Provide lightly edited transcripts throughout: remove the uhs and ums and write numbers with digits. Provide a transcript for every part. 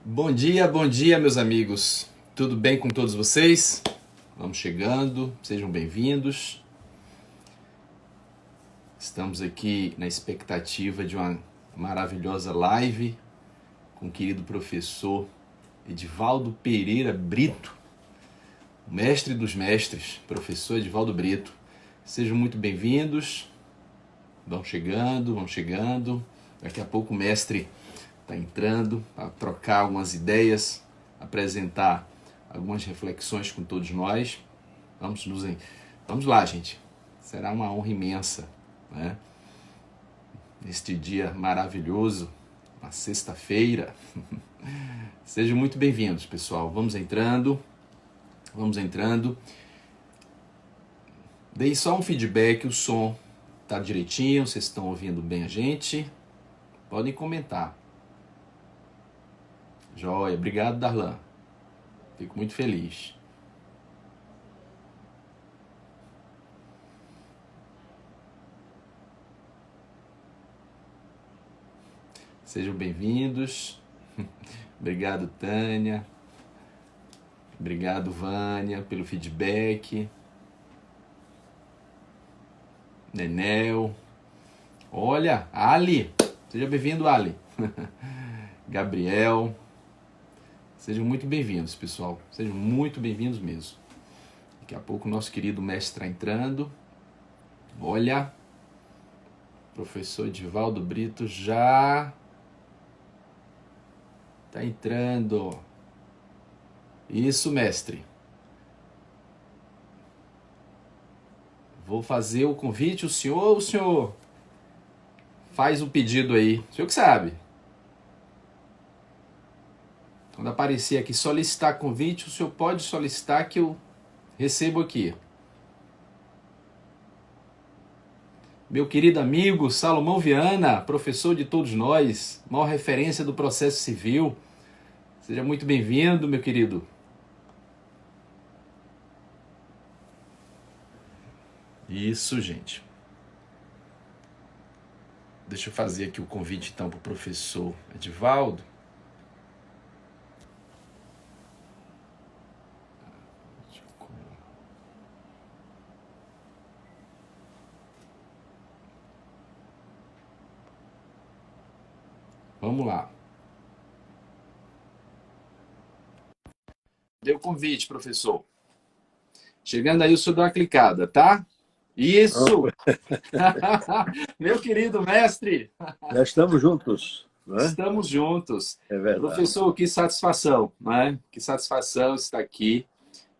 Bom dia, meus amigos. Tudo bem com todos vocês? Vamos chegando, sejam bem-vindos. Estamos aqui na expectativa de uma maravilhosa live com o querido professor Edivaldo Pereira Brito, mestre dos mestres, professor Edivaldo Brito. Sejam muito bem-vindos. Vão chegando. Daqui a pouco o mestre está entrando para trocar algumas ideias, apresentar algumas reflexões com todos nós. Vamos lá, gente. Será uma honra imensa, né? Neste dia maravilhoso, na sexta-feira. Sejam muito bem-vindos, pessoal. Vamos entrando. Deem só um feedback, o som tá direitinho, vocês estão ouvindo bem a gente? Podem comentar. Joia, obrigado, Darlan. Fico muito feliz. Sejam bem-vindos. Obrigado, Tânia. Obrigado, Vânia, pelo feedback. Nenel. Olha, Ali. Seja bem-vindo, Ali. Gabriel. Sejam muito bem-vindos, pessoal. Sejam muito bem-vindos mesmo. Daqui a pouco o nosso querido mestre está entrando. Olha, professor Edivaldo Brito já está entrando. Isso, mestre. Vou fazer o convite. O senhor faz o pedido aí. O senhor que sabe. Quando aparecer aqui solicitar convite, o senhor pode solicitar que eu recebo aqui. Meu querido amigo Salomão Viana, professor de todos nós, maior referência do processo civil. Seja muito bem-vindo, meu querido. Isso, gente. Deixa eu fazer aqui o convite então para o professor Edivaldo. Vamos lá. Deu convite, professor. Chegando aí, o senhor dá uma clicada, tá? Isso! Meu querido mestre! Já estamos juntos, não é? Estamos juntos. É verdade. Professor, que satisfação, né? Que satisfação estar aqui,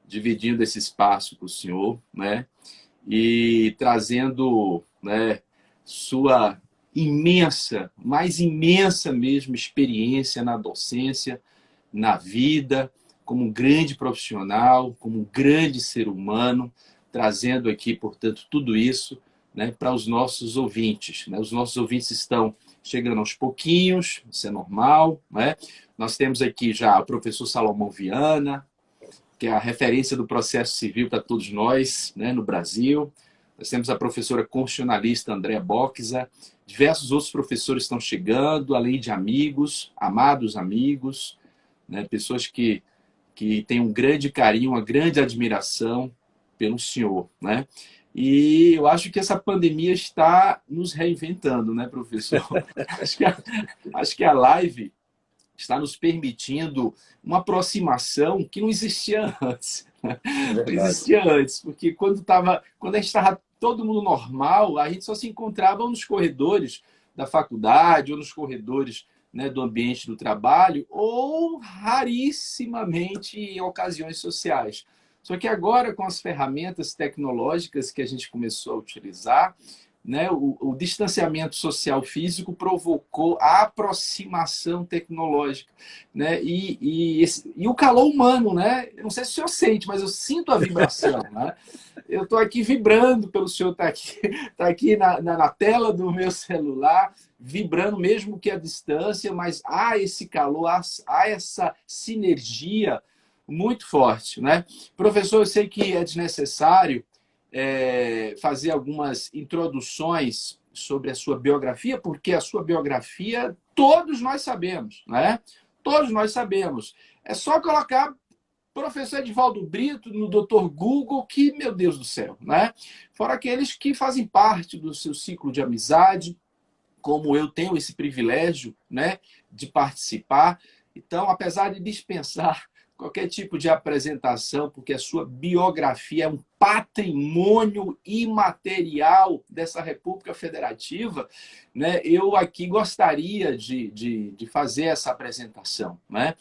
dividindo esse espaço com o senhor, né? E trazendo, né, sua imensa, mais imensa mesmo, experiência na docência, na vida, como um grande profissional, como um grande ser humano, trazendo aqui, portanto, tudo isso, né, para os nossos ouvintes, né? Os nossos ouvintes estão chegando aos pouquinhos, isso é normal, né? Nós temos aqui já o professor Salomão Viana, que é a referência do processo civil para todos nós, né, no Brasil. Nós temos a professora constitucionalista Andréa Boxa, diversos outros professores estão chegando, além de amigos, amados amigos, né, pessoas que têm um grande carinho, uma grande admiração pelo senhor, né? E eu acho que essa pandemia está nos reinventando, né, professor? acho que a live está nos permitindo uma aproximação que não existia antes. Não existia antes, porque quando a gente estava todo mundo normal, a gente só se encontrava nos corredores da faculdade ou nos corredores, né, do ambiente do trabalho, ou rarissimamente em ocasiões sociais. Só que agora, com as ferramentas tecnológicas que a gente começou a utilizar, né, o distanciamento social físico provocou a aproximação tecnológica, né, e o calor humano, né? Eu não sei se o senhor sente, mas eu sinto a vibração, né? Eu estou aqui vibrando pelo senhor tá aqui na tela do meu celular, vibrando mesmo que a distância, mas há esse calor, há essa sinergia muito forte, né? Professor, eu sei que é desnecessário fazer algumas introduções sobre a sua biografia, porque a sua biografia todos nós sabemos, né? Todos nós sabemos. É só colocar professor Edivaldo Brito no Dr. Google, que, meu Deus do céu, né? Fora aqueles que fazem parte do seu ciclo de amizade, como eu tenho esse privilégio, né, de participar. Então, apesar de dispensar qualquer tipo de apresentação, porque a sua biografia é um patrimônio imaterial dessa República Federativa, né, eu aqui gostaria de fazer essa apresentação, né?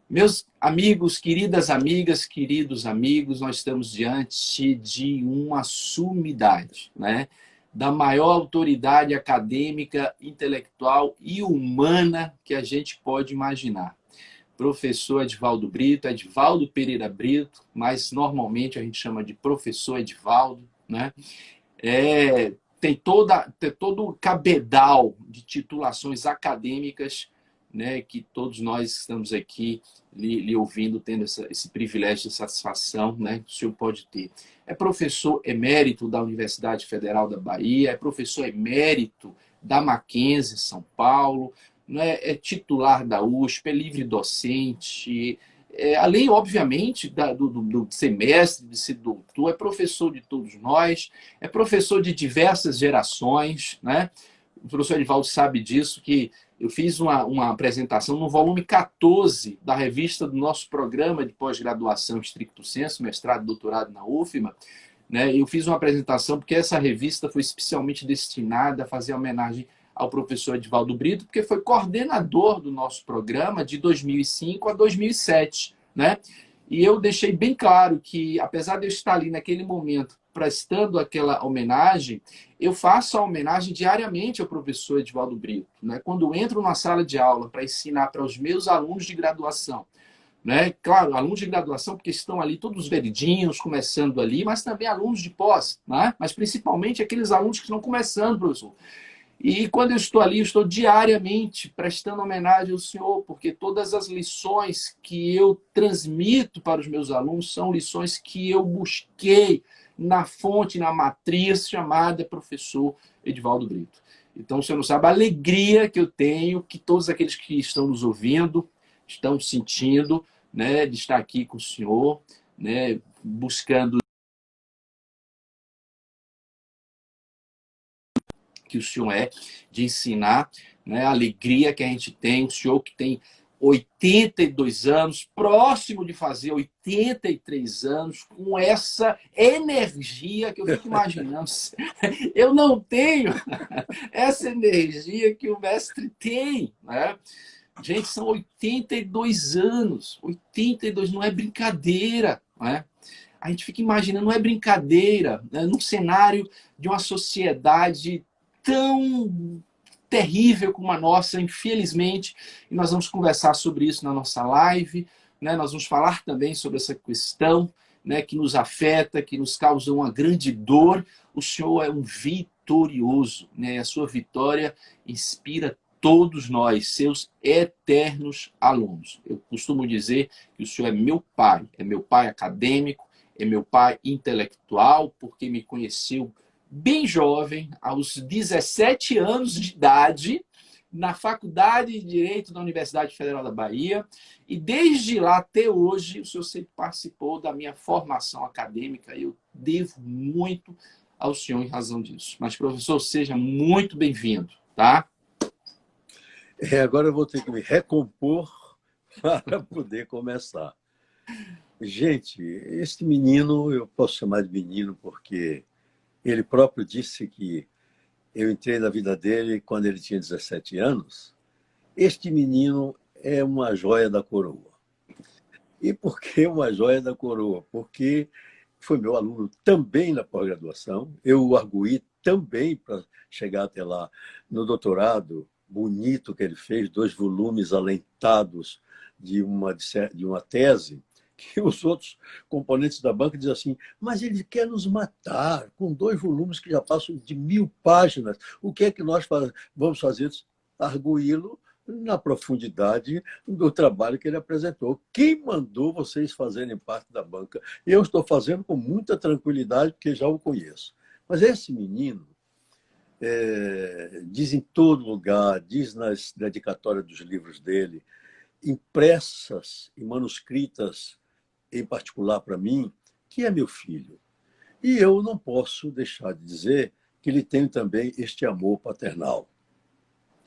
Meus amigos, queridas amigas, queridos amigos, nós estamos diante de uma sumidade, né? Da maior autoridade acadêmica, intelectual e humana que a gente pode imaginar. Professor Edivaldo Brito, Edivaldo Pereira Brito, mas normalmente a gente chama de professor Edivaldo, né? Tem todo o cabedal de titulações acadêmicas, né, que todos nós estamos aqui lhe ouvindo, tendo esse privilégio de satisfação, né, que o senhor pode ter. É professor emérito da Universidade Federal da Bahia, é professor emérito da Mackenzie, São Paulo, né, é titular da USP, é livre docente, além, obviamente, do semestre, de ser doutor, é professor de todos nós, é professor de diversas gerações, né? O professor Edivaldo sabe disso, que eu fiz uma apresentação no volume 14 da revista do nosso programa de pós-graduação Stricto Sensu, mestrado e doutorado na UFMA, né? Eu fiz uma apresentação porque essa revista foi especialmente destinada a fazer homenagem ao professor Edivaldo Brito, porque foi coordenador do nosso programa de 2005 a 2007, né? E eu deixei bem claro que, apesar de eu estar ali naquele momento prestando aquela homenagem, eu faço a homenagem diariamente ao professor Edivaldo Brito, né? Quando eu entro na sala de aula para ensinar para os meus alunos de graduação, né? Claro, alunos de graduação, porque estão ali todos verdinhos, começando ali, mas também alunos de pós, né? Mas principalmente aqueles alunos que estão começando, professor. E quando eu estou ali, eu estou diariamente prestando homenagem ao senhor, porque todas as lições que eu transmito para os meus alunos são lições que eu busquei na fonte, na matriz chamada professor Edivaldo Brito. Então, o senhor não sabe a alegria que eu tenho, que todos aqueles que estão nos ouvindo estão sentindo, né, de estar aqui com o senhor, né, buscando que o senhor é, de ensinar, né, a alegria que a gente tem, o senhor que tem 82 anos, próximo de fazer 83 anos, com essa energia que eu fico imaginando. Eu não tenho essa energia que o mestre tem, né? Gente, são 82 anos, 82 não é brincadeira, né? A gente fica imaginando, não é brincadeira, né? Num cenário de uma sociedade tão terrível como a nossa, infelizmente, e nós vamos conversar sobre isso na nossa live, né? Nós vamos falar também sobre essa questão, né, que nos afeta, que nos causa uma grande dor. O senhor é um vitorioso, né? A sua vitória inspira todos nós, seus eternos alunos. Eu costumo dizer que o senhor é meu pai acadêmico, é meu pai intelectual, porque me conheceu bem jovem, aos 17 anos de idade, na Faculdade de Direito da Universidade Federal da Bahia, e desde lá até hoje o senhor sempre participou da minha formação acadêmica, e eu devo muito ao senhor em razão disso. Mas, professor, seja muito bem-vindo, tá? Agora eu vou ter que me recompor para poder começar. Gente, este menino, eu posso chamar de menino porque ele próprio disse que eu entrei na vida dele quando ele tinha 17 anos. Este menino é uma joia da coroa. E por que uma joia da coroa? Porque foi meu aluno também na pós-graduação, eu o arguí também para chegar até lá no doutorado, bonito que ele fez, 2 volumes alentados de uma tese, que os outros componentes da banca dizem assim, mas ele quer nos matar, com 2 volumes que já passam de 1000 páginas, o que é que nós vamos fazer? Arguí-lo na profundidade do trabalho que ele apresentou. Quem mandou vocês fazerem parte da banca? Eu estou fazendo com muita tranquilidade, porque já o conheço. Mas esse menino, diz em todo lugar, diz nas dedicatórias dos livros dele, impressas e manuscritas, em particular para mim, que é meu filho. E eu não posso deixar de dizer que ele tem também este amor paternal.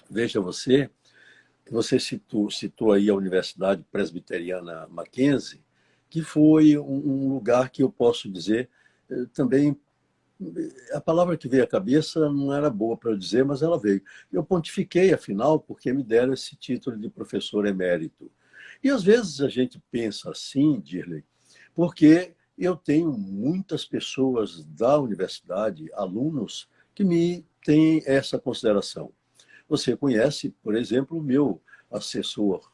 Veja você citou aí a Universidade Presbiteriana Mackenzie, que foi um lugar que eu posso dizer também. A palavra que veio à cabeça não era boa para eu dizer, mas ela veio. Eu pontifiquei, afinal, porque me deram esse título de professor emérito. E às vezes a gente pensa assim, Dirley, porque eu tenho muitas pessoas da universidade, alunos, que me têm essa consideração. Você conhece, por exemplo, o meu assessor,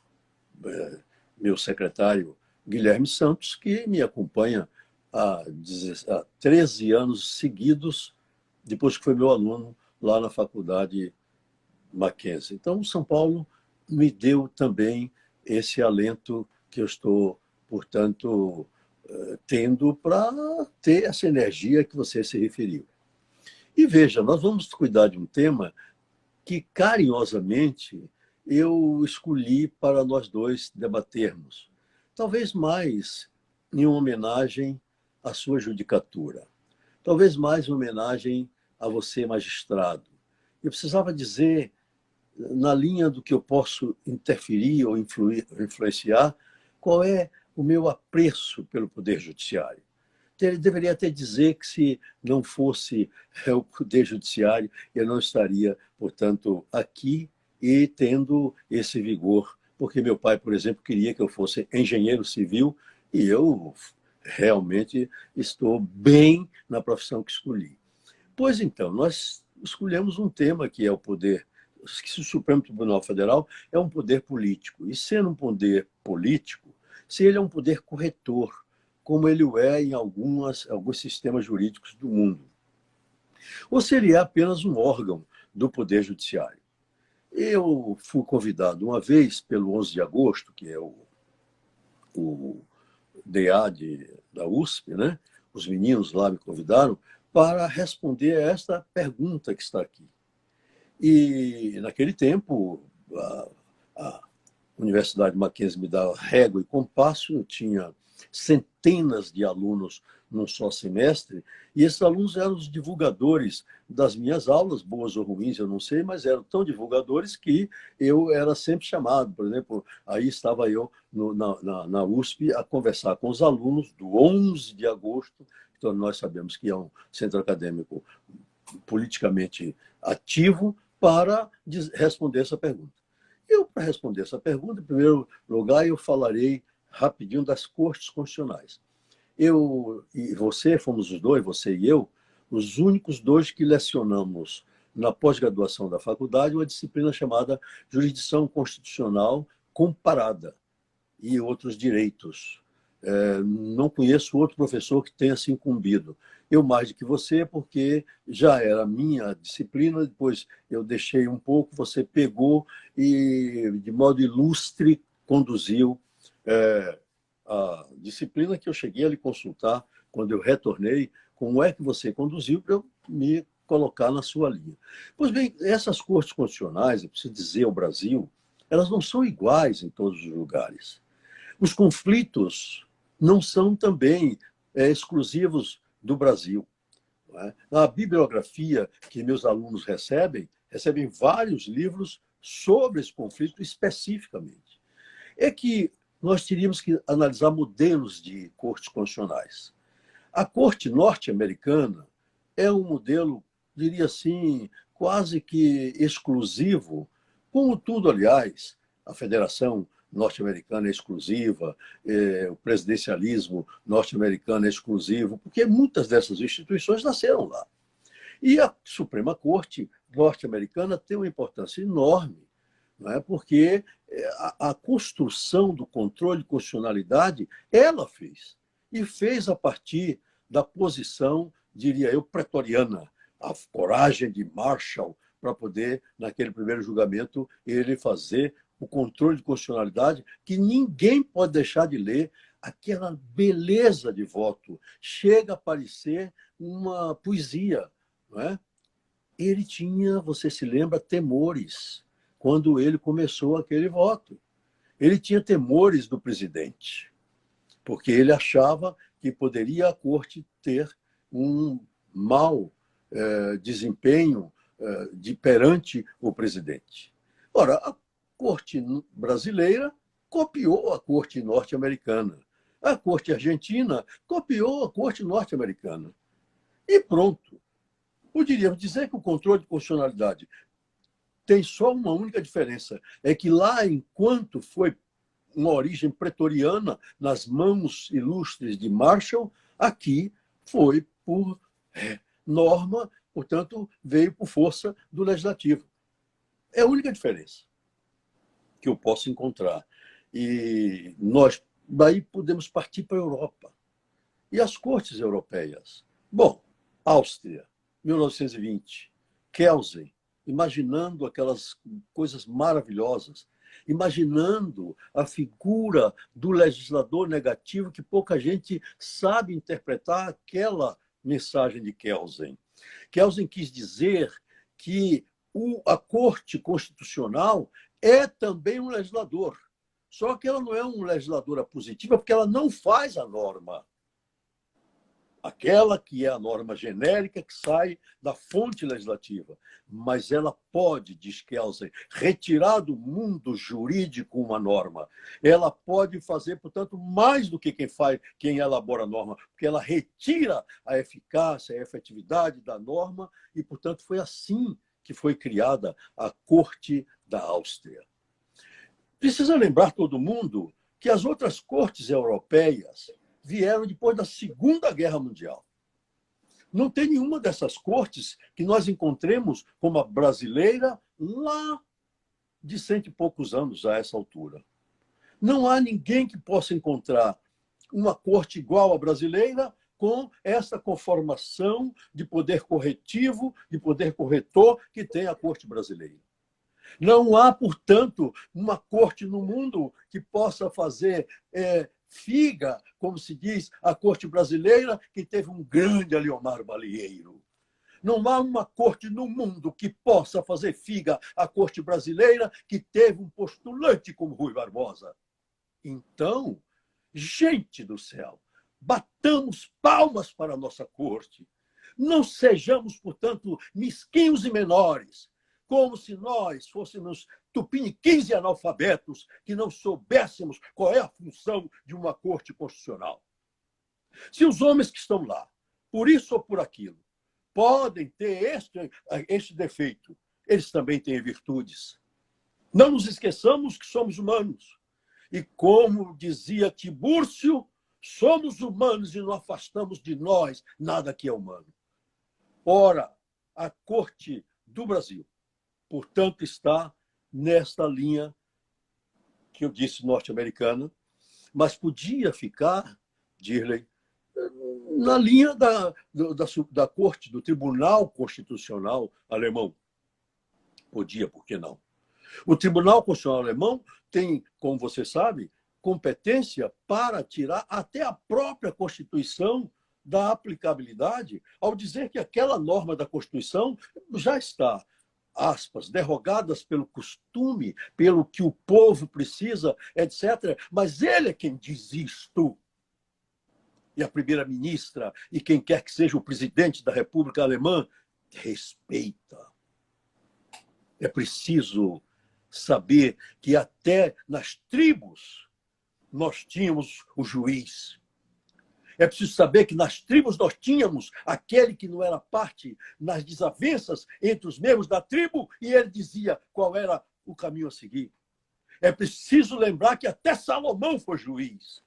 meu secretário Guilherme Santos, que me acompanha há 13 anos seguidos, depois que foi meu aluno lá na faculdade Mackenzie. Então, São Paulo me deu também esse alento que eu estou, portanto, tendo para ter essa energia que você se referiu. E veja, nós vamos cuidar de um tema que carinhosamente eu escolhi para nós dois debatermos. Talvez mais em uma homenagem à sua judicatura. Talvez mais em homenagem a você, magistrado. Eu precisava dizer, na linha do que eu posso interferir ou influenciar, qual é o meu apreço pelo Poder Judiciário. Deveria até dizer que se não fosse o Poder Judiciário, eu não estaria, portanto, aqui e tendo esse vigor, porque meu pai, por exemplo, queria que eu fosse engenheiro civil e eu realmente estou bem na profissão que escolhi. Pois então, nós escolhemos um tema que é o poder, que o Supremo Tribunal Federal é um poder político. E sendo um poder político, se ele é um poder corretor, como ele o é em alguns sistemas jurídicos do mundo. Ou se ele é apenas um órgão do Poder Judiciário. Eu fui convidado uma vez pelo 11 de agosto, que é o DA da USP, né? Os meninos lá me convidaram para responder a esta pergunta que está aqui. E, naquele tempo, a Universidade Mackenzie me dava régua e compasso, eu tinha centenas de alunos num só semestre, e esses alunos eram os divulgadores das minhas aulas, boas ou ruins, eu não sei, mas eram tão divulgadores que eu era sempre chamado. Por exemplo, aí estava eu na USP a conversar com os alunos do 11 de agosto, então nós sabemos que é um centro acadêmico politicamente ativo, para responder essa pergunta. Para responder essa pergunta, em primeiro lugar, eu falarei rapidinho das cortes constitucionais. Eu e você, fomos os dois, você e eu, os únicos dois que lecionamos na pós-graduação da faculdade uma disciplina chamada Jurisdição Constitucional Comparada e Outros Direitos. Não conheço outro professor que tenha se incumbido. Eu mais do que você, porque já era minha disciplina, depois eu deixei um pouco, você pegou e, de modo ilustre, conduziu a disciplina que eu cheguei a lhe consultar quando eu retornei, como é que você conduziu para eu me colocar na sua linha. Pois bem, essas cortes constitucionais, eu preciso dizer ao Brasil, elas não são iguais em todos os lugares. Os conflitos não são também exclusivos do Brasil. Não é? A bibliografia que meus alunos recebem vários livros sobre esse conflito especificamente. É que nós teríamos que analisar modelos de cortes constitucionais. A Corte norte-americana é um modelo, diria assim, quase que exclusivo, como tudo, aliás, a Federação norte-americana é exclusiva, o presidencialismo norte-americano é exclusivo, porque muitas dessas instituições nasceram lá. E a Suprema Corte norte-americana tem uma importância enorme, não é? Porque a construção do controle de constitucionalidade ela fez. E fez a partir da posição, diria eu, pretoriana, a coragem de Marshall para poder, naquele primeiro julgamento, ele fazer o controle de constitucionalidade, que ninguém pode deixar de ler aquela beleza de voto. Chega a parecer uma poesia, não é? ele tinha, você se lembra, temores quando ele começou aquele voto. Ele tinha temores do presidente, porque ele achava que poderia a corte ter um mau desempenho perante o presidente. Ora, a corte brasileira copiou a corte norte-americana. A corte argentina copiou a corte norte-americana. E pronto. Poderíamos dizer que o controle de constitucionalidade tem só uma única diferença, é que lá, enquanto foi uma origem pretoriana nas mãos ilustres de Marshall, aqui foi por norma, portanto, veio por força do legislativo. É a única diferença que eu posso encontrar. E nós, daí, podemos partir para a Europa. E as cortes europeias? Bom, Áustria, 1920, Kelsen, imaginando aquelas coisas maravilhosas, imaginando a figura do legislador negativo, que pouca gente sabe interpretar aquela mensagem de Kelsen. Kelsen quis dizer que a Corte Constitucional é também um legislador, só que ela não é uma legisladora positiva porque ela não faz a norma. Aquela que é a norma genérica que sai da fonte legislativa. Mas ela pode, diz Kelsen, retirar do mundo jurídico uma norma. Ela pode fazer, portanto, mais do que quem elabora a norma, porque ela retira a eficácia, a efetividade da norma, e, portanto, foi assim que foi criada a Corte da Áustria. Precisa lembrar todo mundo que as outras cortes europeias vieram depois da Segunda Guerra Mundial. Não tem nenhuma dessas cortes que nós encontremos como a brasileira lá de 100 e poucos anos a essa altura. Não há ninguém que possa encontrar uma corte igual à brasileira com essa conformação de poder corretivo, de poder corretor que tem a corte brasileira. Não há, portanto, uma corte no mundo que possa fazer figa, como se diz, a corte brasileira, que teve um grande Aliomar Balieiro. Não há uma corte no mundo que possa fazer figa à corte brasileira, que teve um postulante como Rui Barbosa. Então, gente do céu, batamos palmas para a nossa corte. Não sejamos, portanto, mesquinhos e menores, como se nós fôssemos tupiniquins e analfabetos que não soubéssemos qual é a função de uma corte constitucional. Se os homens que estão lá, por isso ou por aquilo, podem ter este defeito, eles também têm virtudes. Não nos esqueçamos que somos humanos. E como dizia Tibúrcio, somos humanos e não afastamos de nós nada que é humano. Ora, a corte do Brasil, portanto, está nesta linha que eu disse norte-americana, mas podia ficar, Dirley, na linha da Corte, do Tribunal Constitucional alemão. Podia, por que não? O Tribunal Constitucional alemão tem, como você sabe, competência para tirar até a própria Constituição da aplicabilidade, ao dizer que aquela norma da Constituição já está, aspas, derrogadas pelo costume, pelo que o povo precisa, etc. Mas ele é quem diz isto. E a primeira-ministra e quem quer que seja o presidente da República Alemã respeita. É preciso saber que até nas tribos nós tínhamos o juiz. É preciso saber que nas tribos nós tínhamos aquele que não era parte nas desavenças entre os membros da tribo e ele dizia qual era o caminho a seguir. É preciso lembrar que até Salomão foi juiz.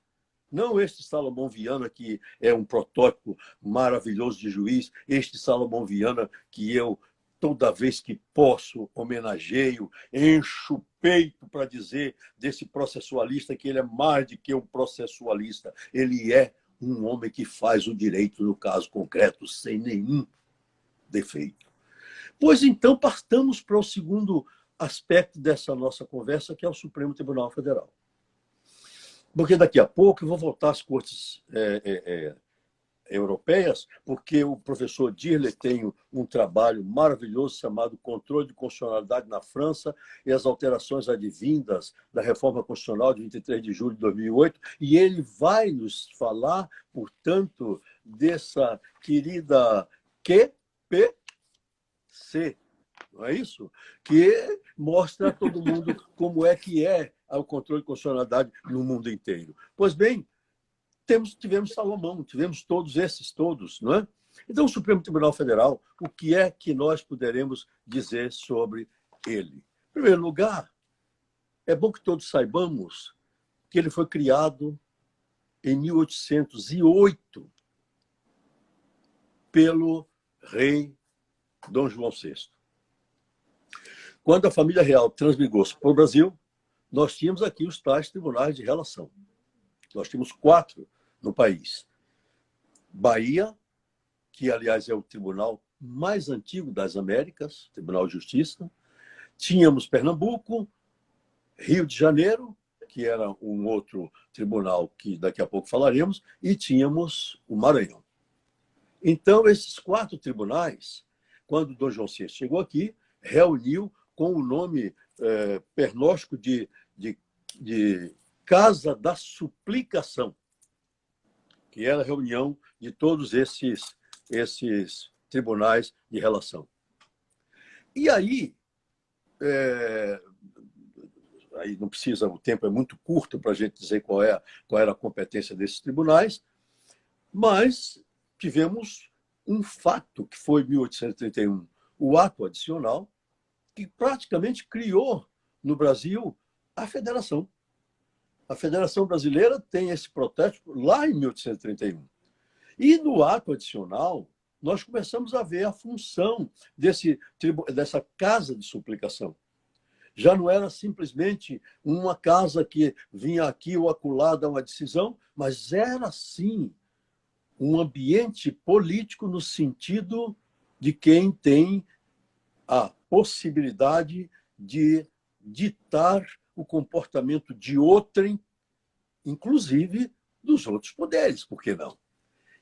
Não este Salomão Viana, que é um protótipo maravilhoso de juiz, este Salomão Viana que eu, toda vez que posso, homenageio, encho o peito para dizer desse processualista que ele é mais do que um processualista. Ele é um homem que faz o direito no caso concreto, sem nenhum defeito. Pois então, partamos para o segundo aspecto dessa nossa conversa, que é o Supremo Tribunal Federal. Porque daqui a pouco eu vou voltar às cortes europeias, porque o professor Dirle tem um trabalho maravilhoso chamado Controle de Constitucionalidade na França e as alterações advindas da reforma constitucional de 23 de julho de 2008, e ele vai nos falar, portanto, dessa querida QPC, não é isso? Que mostra a todo mundo como é que é o controle de constitucionalidade no mundo inteiro. Pois bem, tivemos Salomão, tivemos todos, não é? Então, o Supremo Tribunal Federal, o que é que nós poderemos dizer sobre ele? Em primeiro lugar, é bom que todos saibamos que ele foi criado em 1808 pelo rei Dom João VI. Quando a família real transmigrou-se para o Brasil, nós tínhamos aqui os tais tribunais de relação. Nós tínhamos 4 no país. Bahia, que, aliás, é o tribunal mais antigo das Américas, Tribunal de Justiça. Tínhamos Pernambuco, Rio de Janeiro, que era um outro tribunal que daqui a pouco falaremos, e tínhamos o Maranhão. Então, esses 4 tribunais, quando Dom João VI chegou aqui, reuniu com o nome pernóstico de Casa da Suplicação, que era a reunião de todos esses tribunais de relação. E aí não precisa, o tempo é muito curto para a gente dizer qual era a competência desses tribunais, mas tivemos um fato, que foi 1831, o ato adicional, que praticamente criou no Brasil a federação. A Federação Brasileira tem esse protótipo lá em 1831. E no ato adicional, nós começamos a ver a função dessa casa de suplicação. Já não era simplesmente uma casa que vinha aqui ou acolá dar uma decisão, mas era, sim, um ambiente político no sentido de quem tem a possibilidade de ditar o comportamento de outrem, inclusive dos outros poderes, por que não?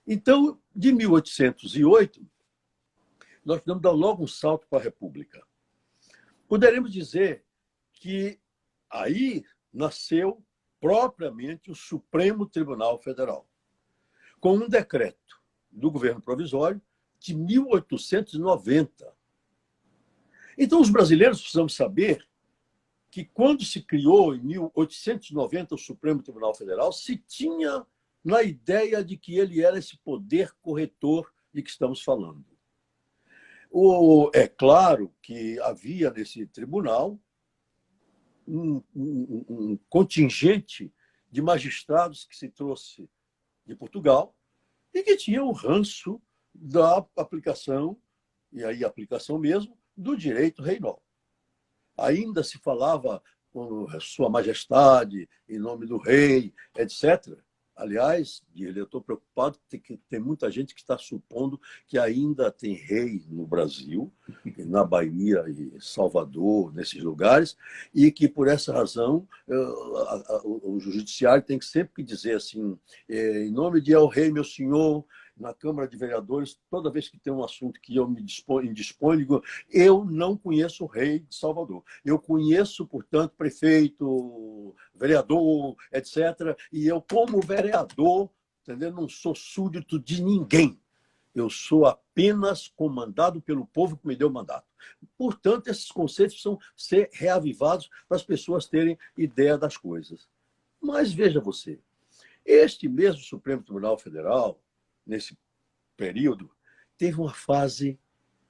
Então, de 1808, nós podemos dar logo um salto para a República. Poderemos dizer que aí nasceu propriamente o Supremo Tribunal Federal, com um decreto do governo provisório de 1890. Então, os brasileiros precisam saber que quando se criou, em 1890, o Supremo Tribunal Federal, se tinha na ideia de que ele era esse poder corretor de que estamos falando. É claro que havia nesse tribunal um contingente de magistrados que se trouxe de Portugal e que tinha o ranço da aplicação, e aí aplicação mesmo, do direito reinal. Ainda se falava com Sua Majestade, em nome do rei, etc. Aliás, eu estou preocupado que tem muita gente que está supondo que ainda tem rei no Brasil, na Bahia e Salvador, nesses lugares, e que, por essa razão, o judiciário tem que sempre dizer assim, em nome de El Rei, meu senhor, na Câmara de Vereadores, toda vez que tem um assunto que eu me indisponho, digo, eu não conheço o rei de Salvador. Eu conheço, portanto, prefeito, vereador, etc. E eu, como vereador, entendeu? Não sou súdito de ninguém. Eu sou apenas comandado pelo povo que me deu o mandato. Portanto, esses conceitos precisam ser reavivados para as pessoas terem ideia das coisas. Mas veja você, este mesmo Supremo Tribunal Federal, nesse período, teve uma fase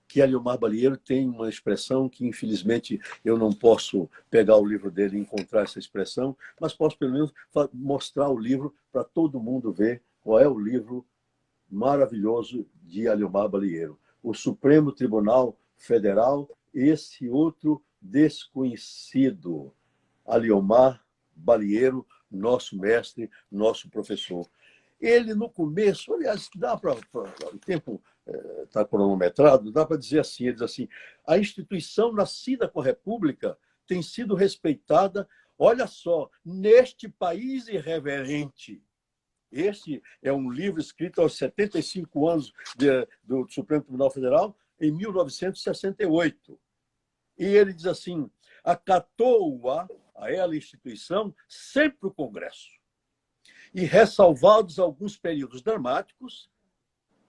que Aliomar Balieiro tem uma expressão que, infelizmente, eu não posso pegar o livro dele e encontrar essa expressão, mas posso, pelo menos, mostrar o livro para todo mundo ver qual é o livro maravilhoso de Aliomar Balieiro. O Supremo Tribunal Federal, esse outro desconhecido, Aliomar Balieiro, nosso mestre, nosso professor. Ele, no começo, aliás, o tempo está cronometrado, dá para dizer assim, ele diz assim, a instituição nascida com a República tem sido respeitada, olha só, neste país irreverente. Este é um livro escrito aos 75 anos do Supremo Tribunal Federal, em 1968. E ele diz assim: acatou-a, a ela, a instituição, sempre o Congresso. E ressalvados alguns períodos dramáticos,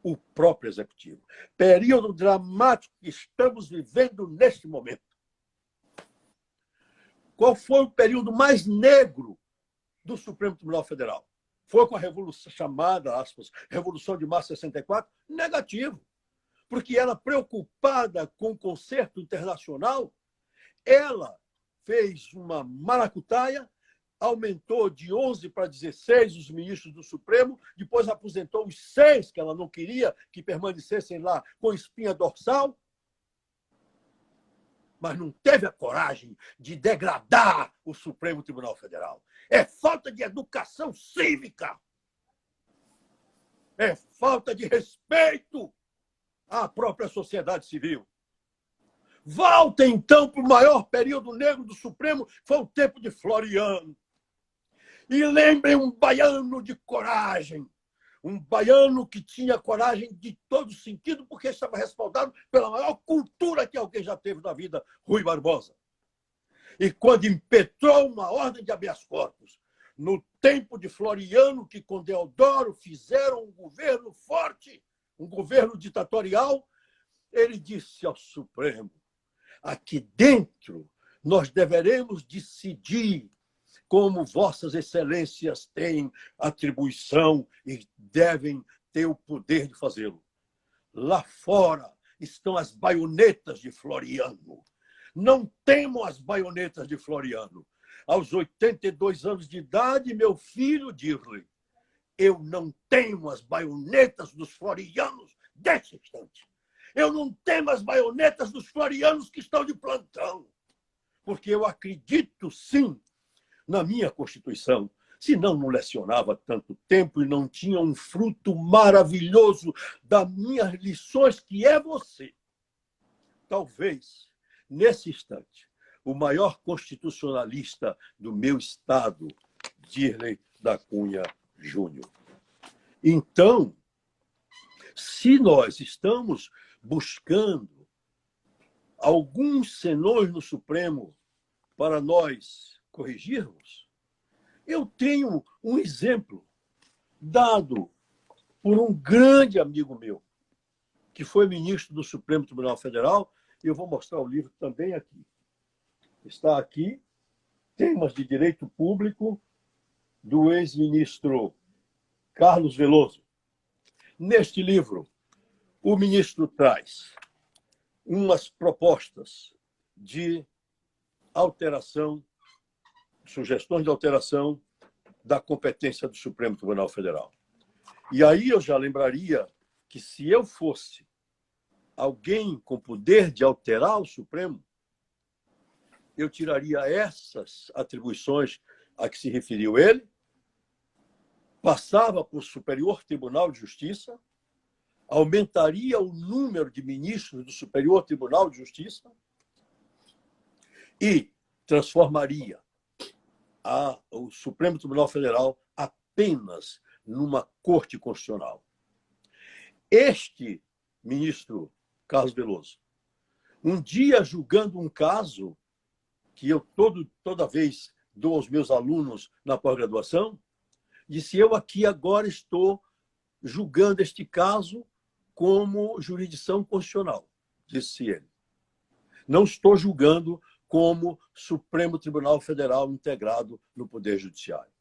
o próprio Executivo. Período dramático que estamos vivendo neste momento. Qual foi o período mais negro do Supremo Tribunal Federal? Foi com a revolução chamada, aspas, Revolução de Março de 64? Negativo. Porque ela, preocupada com o concerto internacional, ela fez uma maracutaia, aumentou de 11 para 16 os ministros do Supremo, depois aposentou os 6 que ela não queria que permanecessem lá com espinha dorsal, mas não teve a coragem de degradar o Supremo Tribunal Federal. É falta de educação cívica. É falta de respeito à própria sociedade civil. Volta, então, para o maior período negro do Supremo, que foi o tempo de Floriano. E lembrem um baiano de coragem. Um baiano que tinha coragem de todo sentido, porque estava respaldado pela maior cultura que alguém já teve na vida, Rui Barbosa. E quando impetrou uma ordem de habeas corpus, no tempo de Floriano, que com Deodoro fizeram um governo forte, um governo ditatorial, ele disse ao Supremo: aqui dentro nós deveremos decidir como vossas excelências têm atribuição e devem ter o poder de fazê-lo. Lá fora estão as baionetas de Floriano. Não temam as baionetas de Floriano. Aos 82 anos de idade, meu filho Dirley, eu não temo as baionetas dos florianos desse instante. Eu não temo as baionetas dos florianos que estão de plantão. Porque eu acredito, sim, na minha Constituição, senão não lecionava tanto tempo e não tinha um fruto maravilhoso das minhas lições, que é você. Talvez, nesse instante, o maior constitucionalista do meu estado, Dirley da Cunha Júnior. Então, se nós estamos buscando alguns senões no Supremo para nós corrigirmos, eu tenho um exemplo dado por um grande amigo meu, que foi ministro do Supremo Tribunal Federal, e eu vou mostrar o livro também aqui. Está aqui, Temas de Direito Público, do ex-ministro Carlos Veloso. Neste livro, o ministro traz umas propostas de alteração, sugestões de alteração da competência do Supremo Tribunal Federal. E aí eu já lembraria que, se eu fosse alguém com poder de alterar o Supremo, eu tiraria essas atribuições a que se referiu ele, passava para o Superior Tribunal de Justiça, aumentaria o número de ministros do Superior Tribunal de Justiça e transformaria o Supremo Tribunal Federal apenas numa Corte Constitucional. Este ministro Carlos Veloso, um dia julgando um caso que eu toda vez dou aos meus alunos na pós-graduação, disse: eu aqui agora estou julgando este caso como jurisdição constitucional, disse ele. Não estou julgando como Supremo Tribunal Federal integrado no Poder Judiciário.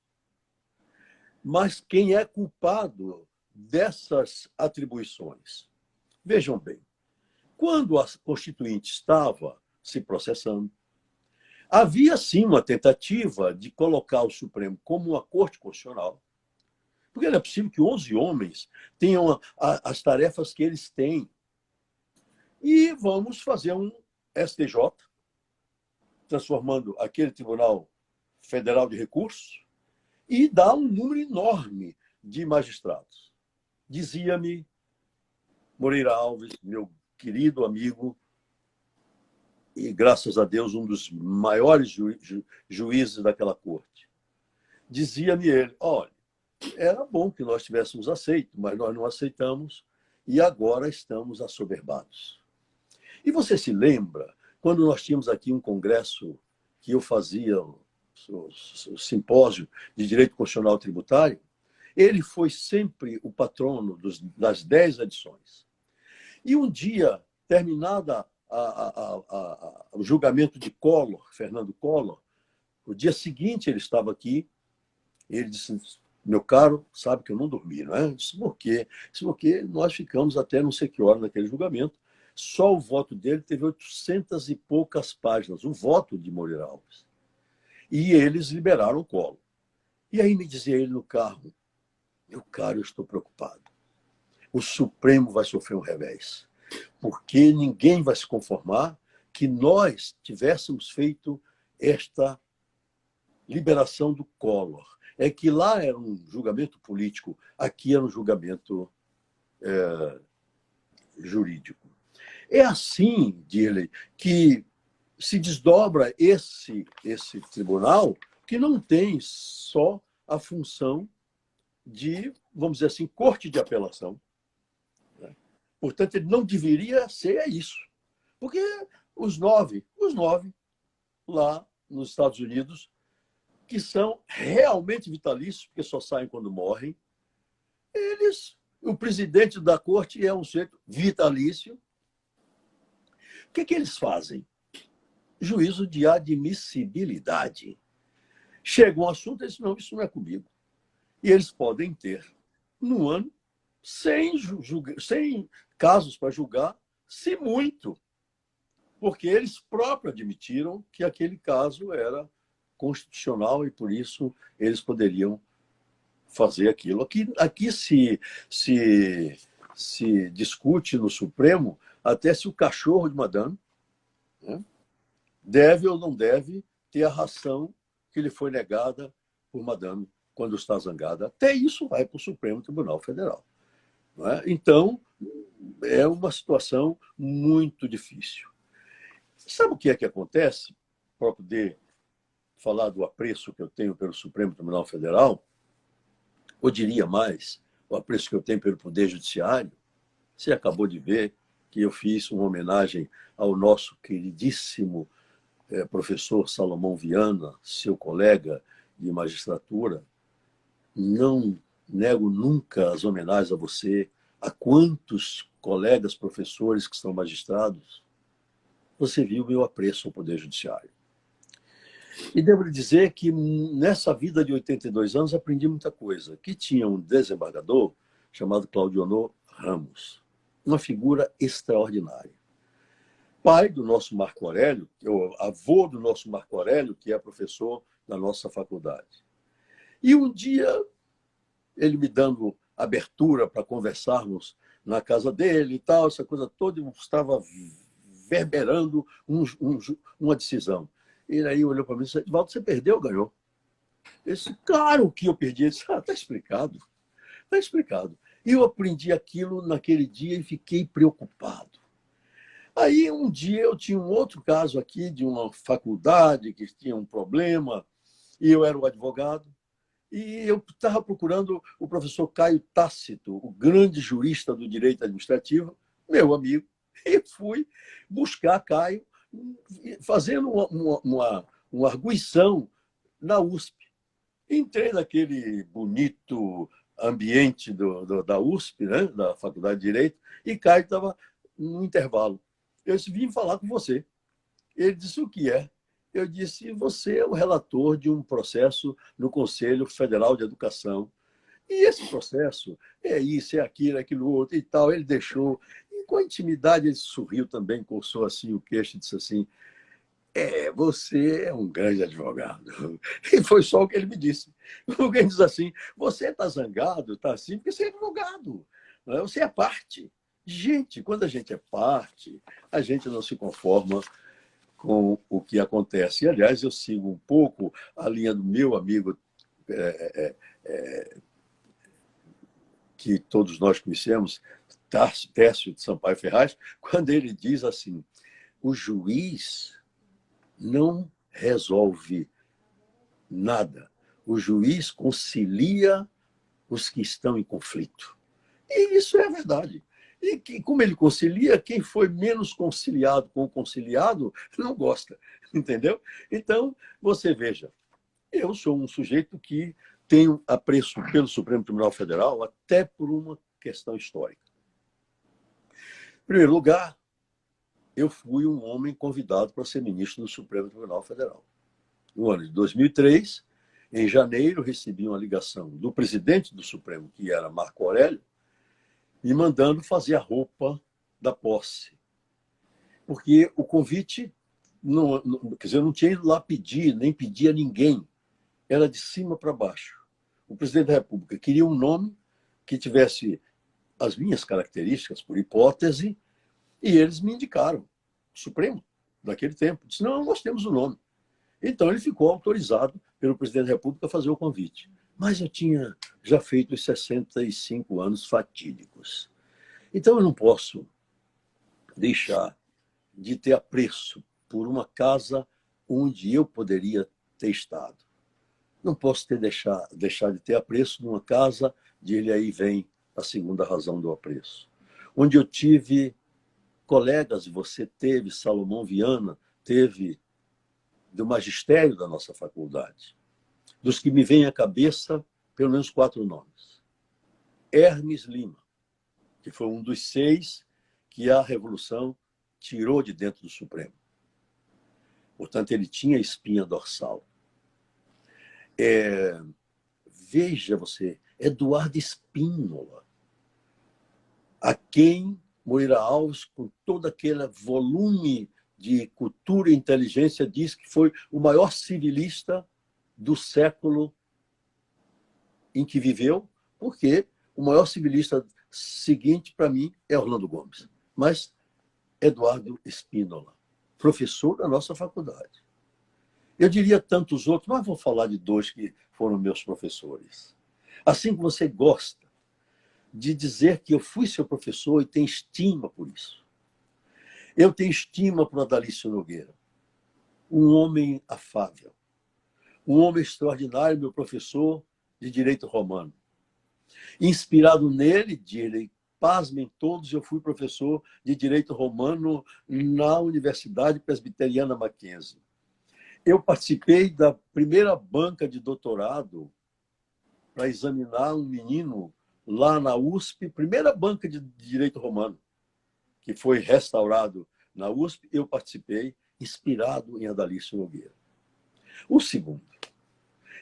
Mas quem é culpado dessas atribuições? Vejam bem, quando a Constituinte estava se processando, havia sim uma tentativa de colocar o Supremo como uma Corte Constitucional, porque não é possível que 11 homens tenham as tarefas que eles têm. E vamos fazer um STJ, transformando aquele Tribunal Federal de Recursos, e dar um número enorme de magistrados. Dizia-me Moreira Alves, meu querido amigo, e graças a Deus um dos maiores juízes daquela corte. Dizia-me ele: olha, era bom que nós tivéssemos aceito, mas nós não aceitamos e agora estamos assoberbados. E você se lembra, quando nós tínhamos aqui um congresso que eu fazia, o simpósio de Direito Constitucional Tributário, ele foi sempre o patrono das 10 edições. E um dia, terminada o julgamento de Collor, Fernando Collor, o dia seguinte ele estava aqui, e ele disse: meu caro, sabe que eu não dormi, não é? Eu disse: por quê? Disse: porque nós ficamos até não sei que hora naquele julgamento. Só o voto dele teve 800 e poucas páginas, o voto de Moreira Alves. E eles liberaram o Collor. E aí me dizia ele no carro: meu caro, eu estou preocupado. O Supremo vai sofrer um revés, porque ninguém vai se conformar que nós tivéssemos feito esta liberação do Collor. É que lá era um julgamento político, aqui era um julgamento jurídico. É assim, Dirley, que se desdobra esse tribunal, que não tem só a função de, vamos dizer assim, corte de apelação. Portanto, ele não deveria ser isso. Porque os nove lá nos Estados Unidos, que são realmente vitalícios, porque só saem quando morrem, o presidente da corte é um sujeito vitalício. O que eles fazem? Juízo de admissibilidade. Chega um assunto e diz: não, isso não é comigo. E eles podem ter, no ano, 100 casos para julgar, se muito, porque eles próprios admitiram que aquele caso era constitucional e, por isso, eles poderiam fazer aquilo. Aqui se discute no Supremo até se o cachorro de madame, né, deve ou não deve ter a ração que lhe foi negada por madame quando está zangada. Até isso vai para o Supremo Tribunal Federal. Não é? Então, é uma situação muito difícil. Sabe o que é que acontece? Para poder falar do apreço que eu tenho pelo Supremo Tribunal Federal, ou diria mais, o apreço que eu tenho pelo Poder Judiciário. Você acabou de ver que eu fiz uma homenagem ao nosso queridíssimo professor Salomão Viana, seu colega de magistratura. Não nego nunca as homenagens a você, a quantos colegas professores que são magistrados. Você viu o meu apreço ao Poder Judiciário. E devo lhe dizer que nessa vida de 82 anos aprendi muita coisa. Que tinha um desembargador chamado Claudionor Ramos, uma figura extraordinária. Pai do nosso Marco Aurélio, avô do nosso Marco Aurélio, que é professor da nossa faculdade. E um dia, ele me dando abertura para conversarmos na casa dele e tal, essa coisa toda, eu estava verberando uma decisão. Ele aí olhou para mim e disse: Edvaldo, você perdeu ou ganhou? Eu disse: claro que eu perdi. Ele disse: está explicado. Está explicado. E eu aprendi aquilo naquele dia e fiquei preocupado. Aí, um dia, eu tinha um outro caso aqui de uma faculdade que tinha um problema, e eu era o advogado, e eu estava procurando o professor Caio Tácito, o grande jurista do direito administrativo, meu amigo, e fui buscar Caio, fazendo uma arguição na USP. Entrei naquele bonito ambiente da USP, né, da Faculdade de Direito, e Caio estava no intervalo. Eu disse: vim falar com você. Ele disse: o que é? Eu disse: você é o relator de um processo no Conselho Federal de Educação. E esse processo é isso, é aquilo, é aquilo outro e tal. Ele deixou. E com a intimidade ele sorriu também, coçou assim o queixo e disse assim: você é um grande advogado. E foi só o que ele me disse. Alguém diz assim: você está zangado, está assim, porque você é advogado. Você é parte. Gente, quando a gente é parte, a gente não se conforma com o que acontece. E, aliás, eu sigo um pouco a linha do meu amigo, que todos nós conhecemos, Tércio de Sampaio Ferraz, quando ele diz assim: o juiz não resolve nada. O juiz concilia os que estão em conflito. E isso é verdade. E que, como ele concilia, quem foi menos conciliado com o conciliado não gosta, entendeu? Então, você veja, eu sou um sujeito que tenho apreço pelo Supremo Tribunal Federal até por uma questão histórica. Em primeiro lugar, eu fui um homem convidado para ser ministro do Supremo Tribunal Federal. No ano de 2003, em janeiro, recebi uma ligação do presidente do Supremo, que era Marco Aurélio, me mandando fazer a roupa da posse. Porque o convite, quer dizer, eu não tinha ido lá pedir, nem pedir a ninguém. Era de cima para baixo. O presidente da República queria um nome que tivesse as minhas características, por hipótese, e eles me indicaram. O Supremo, naquele tempo, disse, não, nós temos o nome. Então, ele ficou autorizado pelo presidente da República a fazer o convite. Mas eu tinha já feito os 65 anos fatídicos. Então, eu não posso deixar de ter apreço por uma casa onde eu poderia ter estado. Não posso deixar de ter apreço numa casa de ele aí vem a segunda razão do apreço. Onde eu tive colegas, você teve, Salomão Viana, teve do magistério da nossa faculdade. Dos que me vêm à cabeça, pelo menos 4 nomes. Hermes Lima, que foi um dos 6 que a Revolução tirou de dentro do Supremo. Portanto, ele tinha espinha dorsal. Veja você, Eduardo Spínola, a quem Moreira Alves, com todo aquele volume de cultura e inteligência, diz que foi o maior civilista do século em que viveu, porque o maior civilista seguinte, para mim, é Orlando Gomes. Mas Eduardo Spínola, professor da nossa faculdade. Eu diria tantos outros, mas vou falar de 2 que foram meus professores. Assim que você gosta de dizer que eu fui seu professor e tem estima por isso. Eu tenho estima por Adalício Nogueira, um homem afável, um homem extraordinário, meu professor de Direito Romano. Inspirado nele, pasmem todos, eu fui professor de Direito Romano na Universidade Presbiteriana Mackenzie. Eu participei da primeira banca de doutorado para examinar um menino lá na USP, primeira banca de Direito Romano, que foi restaurado na USP, eu participei, inspirado em Adalício Nogueira. O segundo.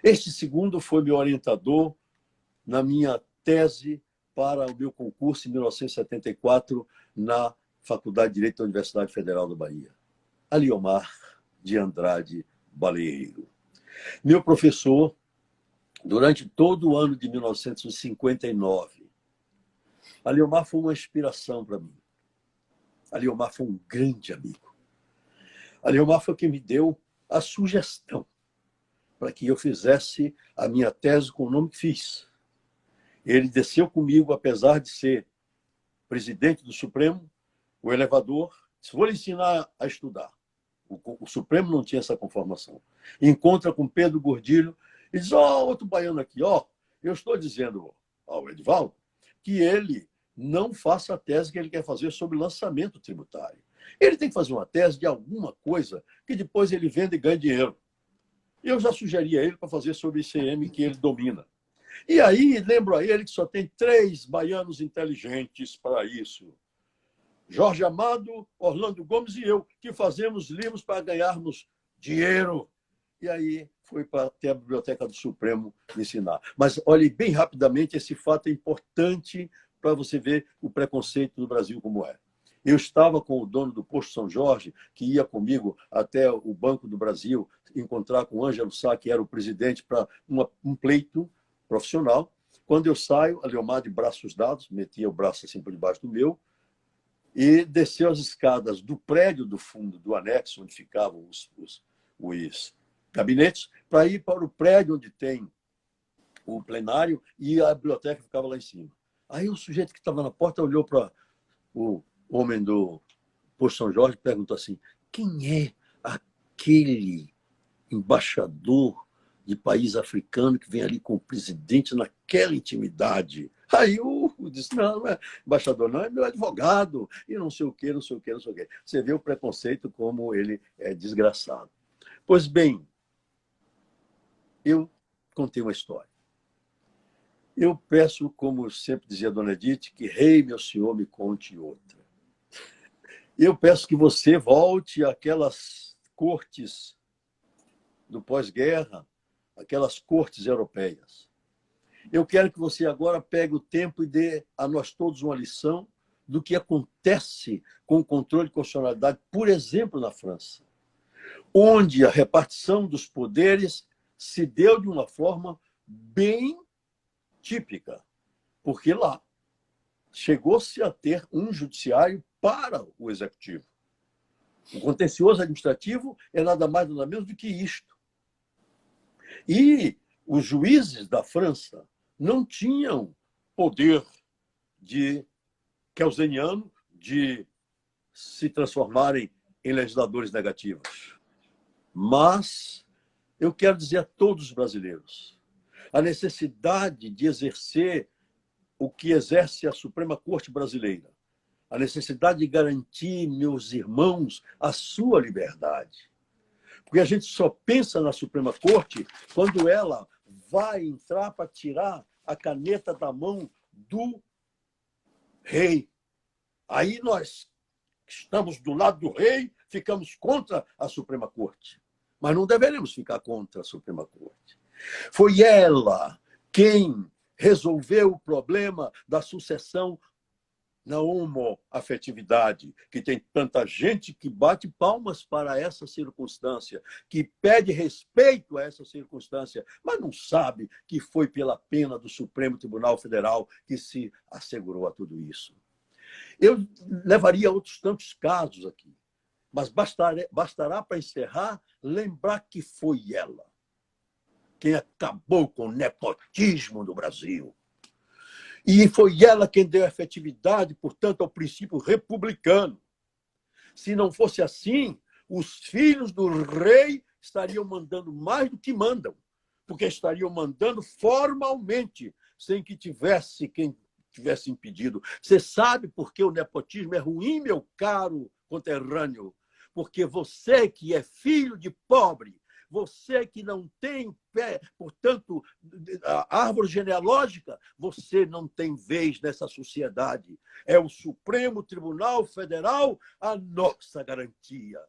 Este segundo foi meu orientador na minha tese para o meu concurso em 1974 na Faculdade de Direito da Universidade Federal da Bahia. Aliomar de Andrade Baleiro. Meu professor, durante todo o ano de 1959. Aliomar foi uma inspiração para mim. Aliomar foi um grande amigo. Aliomar foi quem me deu a sugestão para que eu fizesse a minha tese com o nome que fiz. Ele desceu comigo, apesar de ser presidente do Supremo, o elevador, disse, vou lhe ensinar a estudar. O Supremo não tinha essa conformação. Encontra com Pedro Gordilho e diz, outro baiano aqui, eu estou dizendo ao Edivaldo que ele não faça a tese que ele quer fazer sobre lançamento tributário. Ele tem que fazer uma tese de alguma coisa que depois ele venda e ganhe dinheiro. Eu já sugeri a ele para fazer sobre ICM que ele domina. E aí, lembro a ele que só tem 3 baianos inteligentes para isso. Jorge Amado, Orlando Gomes e eu, que fazemos livros para ganharmos dinheiro. E aí foi para ter a Biblioteca do Supremo me ensinar. Mas olhe bem rapidamente, esse fato é importante para você ver o preconceito do Brasil como é. Eu estava com o dono do Posto São Jorge, que ia comigo até o Banco do Brasil, encontrar com o Ângelo Sá, que era o presidente, para um pleito profissional. Quando eu saio, a Leomar de braços dados, metia o braço assim por debaixo do meu, e desceu as escadas do prédio do fundo, do anexo, onde ficavam os gabinetes, para ir para o prédio onde tem o plenário, e a biblioteca ficava lá em cima. Aí o sujeito que estava na porta olhou para o homem do Posto São Jorge e perguntou assim, quem é aquele embaixador de país africano que vem ali com o presidente naquela intimidade. Aí eu disse, não é embaixador, não, é meu advogado, e não sei o quê, não sei o quê, não sei o quê. Você vê o preconceito como ele é desgraçado. Pois bem, eu contei uma história. Eu peço, como sempre dizia a dona Edith, que rei, meu senhor, me conte outra. Eu peço que você volte àquelas cortes do pós-guerra, aquelas cortes europeias. Eu quero que você agora pegue o tempo e dê a nós todos uma lição do que acontece com o controle de constitucionalidade, por exemplo, na França, onde a repartição dos poderes se deu de uma forma bem típica, porque lá chegou-se a ter um judiciário para o executivo. O contencioso administrativo é nada mais nada menos do que isto. E os juízes da França não tinham poder de kelseniano de se transformarem em legisladores negativos. Mas eu quero dizer a todos os brasileiros, a necessidade de exercer o que exerce a Suprema Corte Brasileira, a necessidade de garantir, meus irmãos, a sua liberdade. Porque a gente só pensa na Suprema Corte quando ela vai entrar para tirar a caneta da mão do rei. Aí nós estamos do lado do rei, ficamos contra a Suprema Corte. Mas não deveremos ficar contra a Suprema Corte. Foi ela quem resolveu o problema da sucessão na homoafetividade, que tem tanta gente que bate palmas para essa circunstância, que pede respeito a essa circunstância, mas não sabe que foi pela pena do Supremo Tribunal Federal que se assegurou a tudo isso. Eu levaria outros tantos casos aqui, mas bastará para encerrar lembrar que foi ela quem acabou com o nepotismo no Brasil. E foi ela quem deu efetividade, portanto, ao princípio republicano. Se não fosse assim, os filhos do rei estariam mandando mais do que mandam, porque estariam mandando formalmente, sem que tivesse quem tivesse impedido. Você sabe por que o nepotismo é ruim, meu caro conterrâneo? Porque você que é filho de pobre, você que não tem pé, portanto, a árvore genealógica, você não tem vez nessa sociedade. É o Supremo Tribunal Federal a nossa garantia.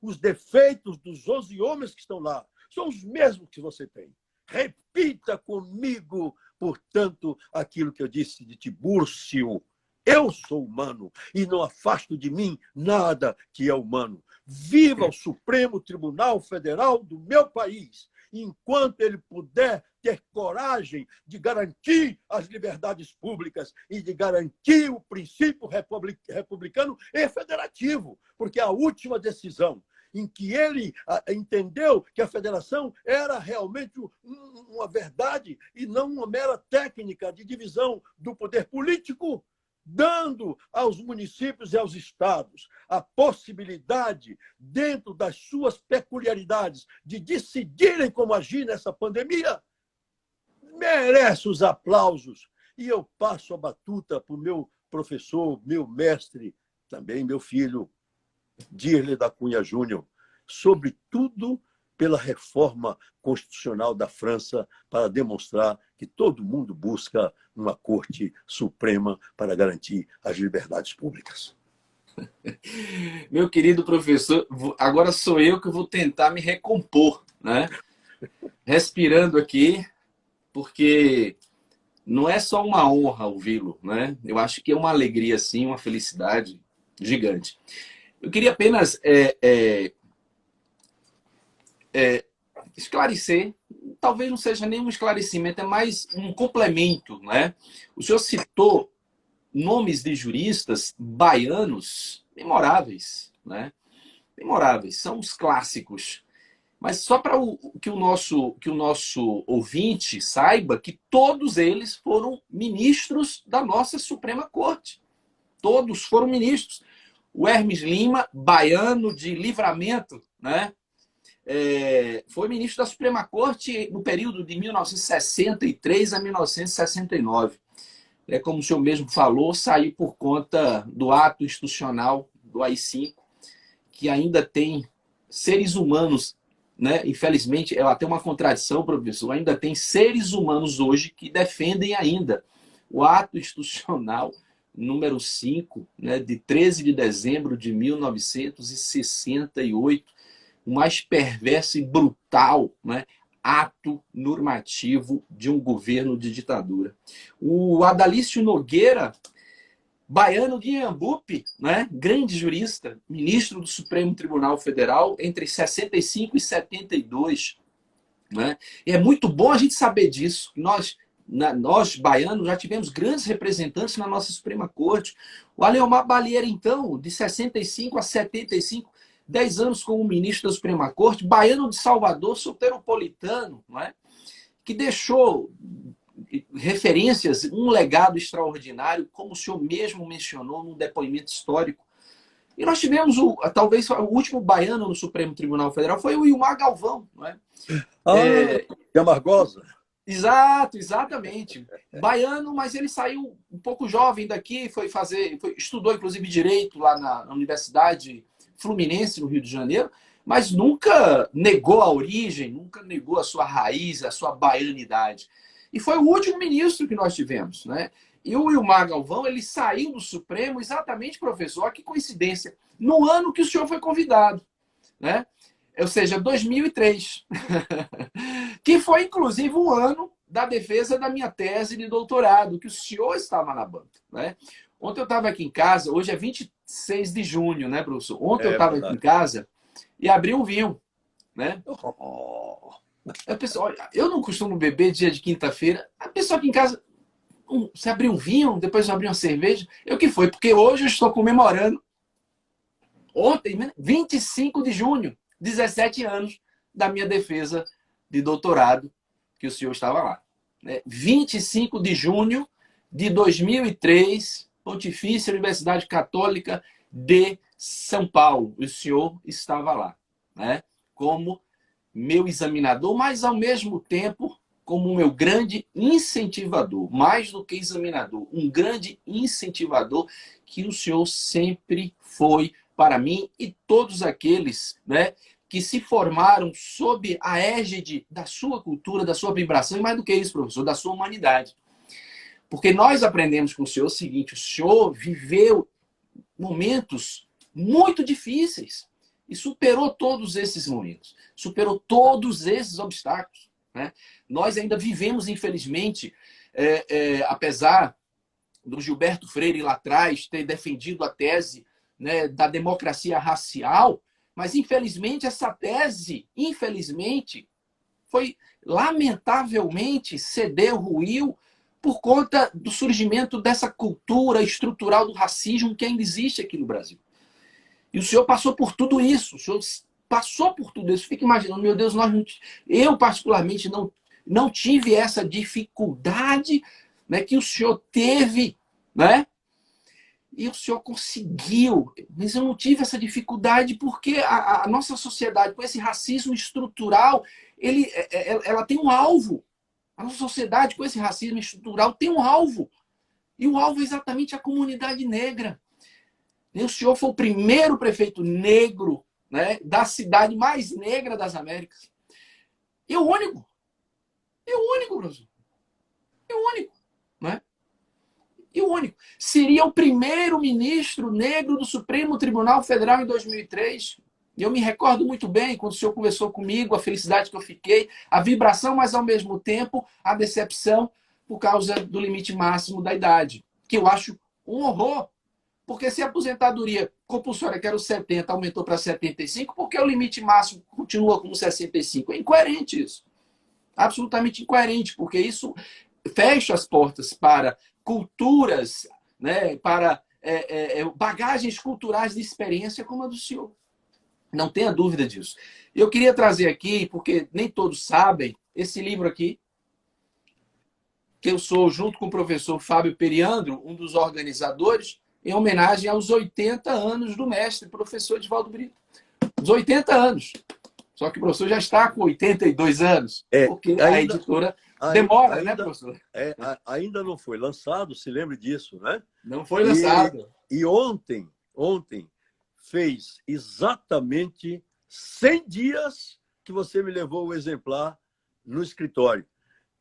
Os defeitos dos 11 homens que estão lá são os mesmos que você tem. Repita comigo, portanto, aquilo que eu disse de Tibúrcio. Eu sou humano e não afasto de mim nada que é humano. Viva o Supremo Tribunal Federal do meu país, enquanto ele puder ter coragem de garantir as liberdades públicas e de garantir o princípio republicano e federativo, porque a última decisão em que ele entendeu que a federação era realmente uma verdade e não uma mera técnica de divisão do poder político, dando aos municípios e aos estados a possibilidade, dentro das suas peculiaridades, de decidirem como agir nessa pandemia, merece os aplausos. E eu passo a batuta para o meu professor, meu mestre, também meu filho, Dirley da Cunha Júnior, sobretudo pela reforma constitucional da França, para demonstrar que todo mundo busca uma Corte Suprema para garantir as liberdades públicas. Meu querido professor, agora sou eu que vou tentar me recompor, né? Respirando aqui, porque não é só uma honra ouvi-lo, né? Eu acho que é uma alegria, sim, uma felicidade gigante. Eu queria apenas esclarecer, talvez não seja nenhum esclarecimento, é mais um complemento, né? O senhor citou nomes de juristas baianos memoráveis, né? Memoráveis, são os clássicos. Mas só para que o nosso ouvinte saiba que todos eles foram ministros da nossa Suprema Corte. Todos foram ministros. O Hermes Lima, baiano de Livramento, né? foi ministro da Suprema Corte no período de 1963 a 1969. Como o senhor mesmo falou, saiu por conta do ato institucional do AI-5, que ainda tem seres humanos, né? Infelizmente, é até uma contradição, professor, ainda tem seres humanos hoje que defendem ainda o ato institucional número 5, né, de 13 de dezembro de 1968, o mais perverso e brutal, né, ato normativo de um governo de ditadura. O Adalício Nogueira, baiano de Iambupe, né, grande jurista, ministro do Supremo Tribunal Federal entre 65 e 72. Né? E é muito bom a gente saber disso. Nós baianos, já tivemos grandes representantes na nossa Suprema Corte. O Aleomar Balieira, então, de 65 a 75, 10 anos como ministro da Suprema Corte, baiano de Salvador, soteropolitano, não é? Que deixou referências, um legado extraordinário, como o senhor mesmo mencionou num depoimento histórico. E nós tivemos, talvez, o último baiano no Supremo Tribunal Federal foi o Ilmar Galvão. Não é? De Amargosa. Exato, exatamente. Baiano, mas ele saiu um pouco jovem daqui, estudou inclusive direito lá na Universidade Fluminense, no Rio de Janeiro, mas nunca negou a origem, nunca negou a sua raiz, a sua baianidade. E foi o último ministro que nós tivemos, né? E o Ilmar Galvão, ele saiu do Supremo exatamente, professor, olha que coincidência, no ano que o senhor foi convidado, né? Ou seja, 2003, que foi, inclusive, o ano da defesa da minha tese de doutorado, que o senhor estava na banca. Né? Ontem eu estava aqui em casa, hoje é 26 de junho, né, professor? Ontem eu estava aqui em casa e abri um vinho. Né? Eu não costumo beber dia de quinta-feira. A pessoa aqui em casa, você abriu um vinho, depois eu abri uma cerveja. O que foi? Porque hoje eu estou comemorando, ontem, né, 25 de junho, 17 anos da minha defesa de doutorado, que o senhor estava lá. 25 de junho de 2003, Pontifícia Universidade Católica de São Paulo. O senhor estava lá, né? Como meu examinador, mas ao mesmo tempo como meu grande incentivador, mais do que examinador, um grande incentivador que o senhor sempre foi para mim e todos aqueles, né, que se formaram sob a égide da sua cultura, da sua vibração, e mais do que isso, professor, da sua humanidade. Porque nós aprendemos com o senhor o seguinte: o senhor viveu momentos muito difíceis e superou todos esses momentos, superou todos esses obstáculos. Né? Nós ainda vivemos, infelizmente, apesar do Gilberto Freire lá atrás ter defendido a tese, né, da democracia racial, mas infelizmente essa tese, foi lamentavelmente cedeu, ruiu por conta do surgimento dessa cultura estrutural do racismo que ainda existe aqui no Brasil. E o senhor passou por tudo isso, o senhor passou por tudo isso. Fica imaginando, meu Deus, eu particularmente não tive essa dificuldade, né, que o senhor teve, né? E o senhor conseguiu, mas eu não tive essa dificuldade porque a nossa sociedade, com esse racismo estrutural, ela tem um alvo. A nossa sociedade, com esse racismo estrutural, tem um alvo. E o alvo é exatamente a comunidade negra. E o senhor foi o primeiro prefeito negro, né, da cidade mais negra das Américas. E o único. Brasil. E o único. Né? E o único. Seria o primeiro ministro negro do Supremo Tribunal Federal em 2003. E eu me recordo muito bem, quando o senhor conversou comigo, a felicidade que eu fiquei, a vibração, mas ao mesmo tempo a decepção por causa do limite máximo da idade, que eu acho um horror. Porque se a aposentadoria compulsória, que era os 70, aumentou para 75, por que o limite máximo continua como 65? É incoerente isso. Absolutamente incoerente, porque isso fecha as portas para culturas, né, para bagagens culturais de experiência como a do senhor. Não tenha dúvida disso. Eu queria trazer aqui, porque nem todos sabem, esse livro aqui, que eu sou, junto com o professor Fábio Periandro, um dos organizadores, em homenagem aos 80 anos do mestre, professor Edivaldo Brito. Os 80 anos. Só que o professor já está com 82 anos, porque a Ainda, editora demora, né, ainda, professor? ainda não foi lançado, se lembre disso, né? Não foi E, lançado. e ontem fez exatamente 100 dias que você me levou o exemplar no escritório.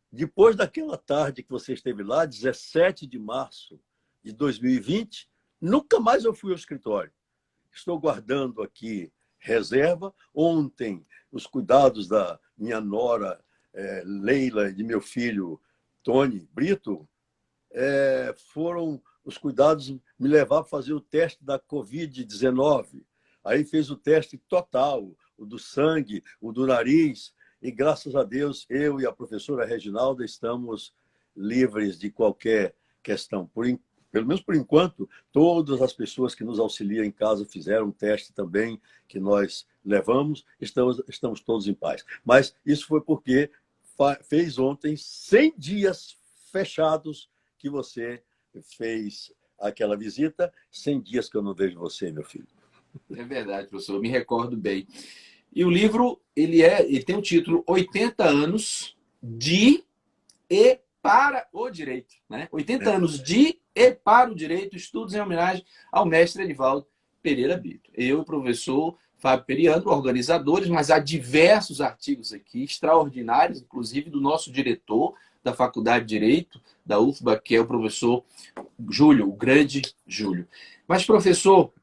Depois daquela tarde que você esteve lá, 17 de março de 2020, nunca mais eu fui ao escritório. Estou guardando aqui reserva. Ontem, os cuidados da minha nora, Leila, e de meu filho, Tony Brito, foram os cuidados me levar para fazer o teste da Covid-19. Aí fez o teste total, o do sangue, o do nariz, e graças a Deus, eu e a professora Reginalda estamos livres de qualquer questão. Pelo menos por enquanto, todas as pessoas que nos auxiliam em casa fizeram um teste também que nós levamos, estamos todos em paz. Mas isso foi porque fez ontem 100 dias fechados que você fez aquela visita, 100 dias que eu não vejo você, meu filho. É verdade, professor, eu me recordo bem. E o livro, ele tem o título 80 anos de e para o direito, né? 80 anos de e para o direito, estudos em homenagem ao mestre Edivaldo Pereira Brito. Eu e o professor Fábio Periandro, organizadores, mas há diversos artigos aqui, extraordinários, inclusive do nosso diretor da Faculdade de Direito da UFBA, que é o professor Júlio, o grande Júlio. Mas, professor,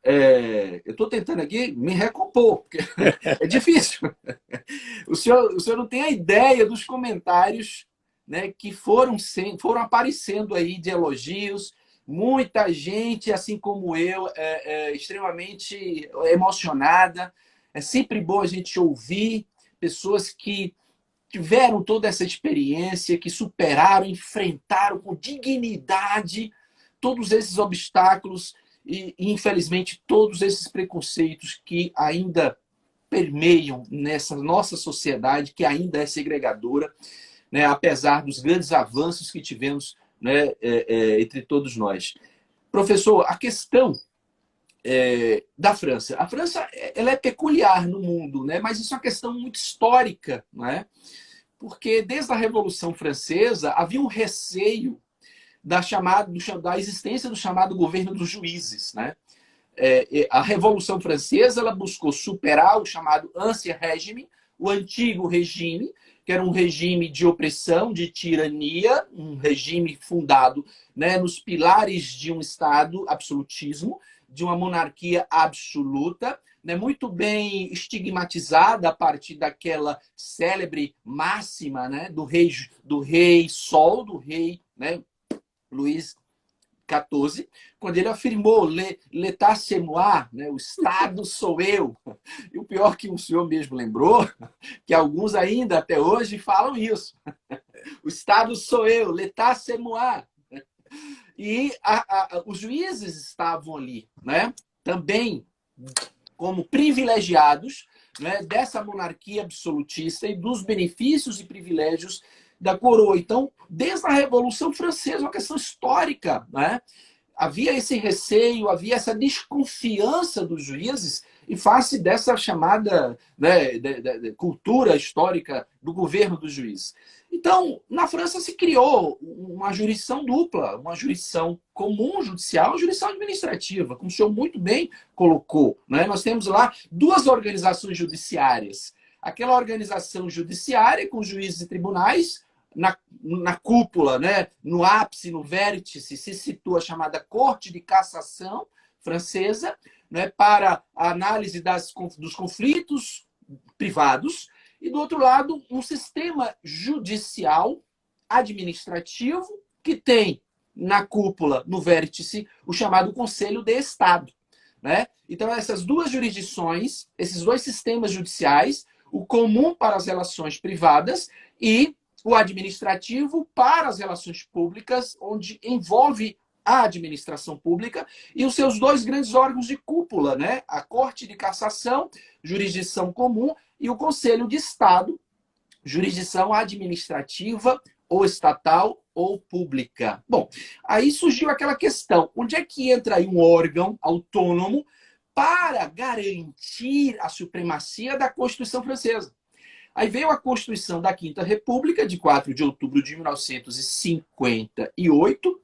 eu estou tentando aqui me recompor, porque é difícil. O senhor não tem a ideia dos comentários, né, que foram aparecendo aí de elogios, muita gente, assim como eu, extremamente emocionada. É sempre bom a gente ouvir pessoas que tiveram toda essa experiência, que superaram, enfrentaram com dignidade todos esses obstáculos e infelizmente, todos esses preconceitos que ainda permeiam nessa nossa sociedade, que ainda é segregadora, né, apesar dos grandes avanços que tivemos, né, entre todos nós. Professor, a questão da França. A França, ela é peculiar no mundo, né, mas isso é uma questão muito histórica, né, porque desde a Revolução Francesa havia um receio da existência do chamado governo dos juízes, né? A Revolução Francesa ela buscou superar o chamado Ancien Régime, o antigo regime, que era um regime de opressão, de tirania, um regime fundado, né, nos pilares de um Estado absolutismo, de uma monarquia absoluta, né, muito bem estigmatizada a partir daquela célebre máxima, né, do rei Sol, do rei, né, Luís XIV, quando ele afirmou l'état c'est moi, né, o Estado sou eu. E o pior que o senhor mesmo lembrou, que alguns ainda até hoje falam isso. O Estado sou eu, l'état c'est moi. E os juízes estavam ali, né, também como privilegiados, né, dessa monarquia absolutista e dos benefícios e privilégios da coroa. Então, desde a Revolução Francesa, uma questão histórica, né? Havia esse receio, havia essa desconfiança dos juízes em face dessa chamada, né, de cultura histórica do governo dos juízes. Então, na França se criou uma jurisdição dupla, uma jurisdição comum judicial e uma jurisdição administrativa, como o senhor muito bem colocou, né? Nós temos lá duas organizações judiciárias. Aquela organização judiciária com juízes e tribunais, na cúpula, né, no ápice, no vértice, se situa a chamada Corte de Cassação francesa, né, para a análise dos conflitos privados, e, do outro lado, um sistema judicial administrativo que tem na cúpula, no vértice, o chamado Conselho de Estado, né? Então, essas duas jurisdições, esses dois sistemas judiciais, o comum para as relações privadas e o administrativo para as relações públicas, onde envolve a administração pública e os seus dois grandes órgãos de cúpula, né? A Corte de Cassação, jurisdição comum, e o Conselho de Estado, jurisdição administrativa ou estatal ou pública. Bom, aí surgiu aquela questão, onde é que entra aí um órgão autônomo para garantir a supremacia da Constituição francesa. Aí veio a Constituição da Quinta República, de 4 de outubro de 1958,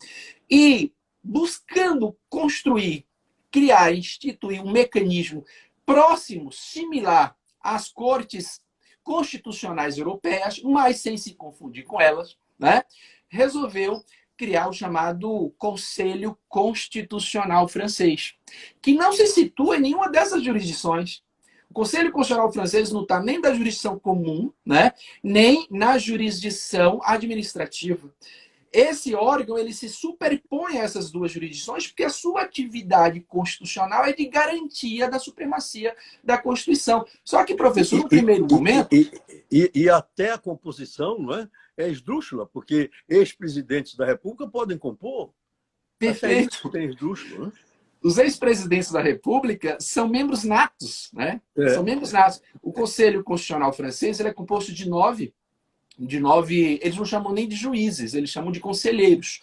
e buscando construir, criar, instituir um mecanismo próximo, similar às cortes constitucionais europeias, mas sem se confundir com elas, né? Resolveu criar o chamado Conselho Constitucional Francês, que não se situa em nenhuma dessas jurisdições. O Conselho Constitucional Francês não está nem da jurisdição comum, né? Nem na jurisdição administrativa. Esse órgão ele se superpõe a essas duas jurisdições porque a sua atividade constitucional é de garantia da supremacia da Constituição. Só que, professor, no primeiro momento... E até a composição, não é? É esdrúxula, porque ex-presidentes da República podem compor. Perfeito. Até isso tem esdrúxula, né? Os ex-presidentes da República são membros natos, né? São membros natos. O Conselho Constitucional francês ele é composto de nove, eles não chamam nem de juízes, eles chamam de conselheiros,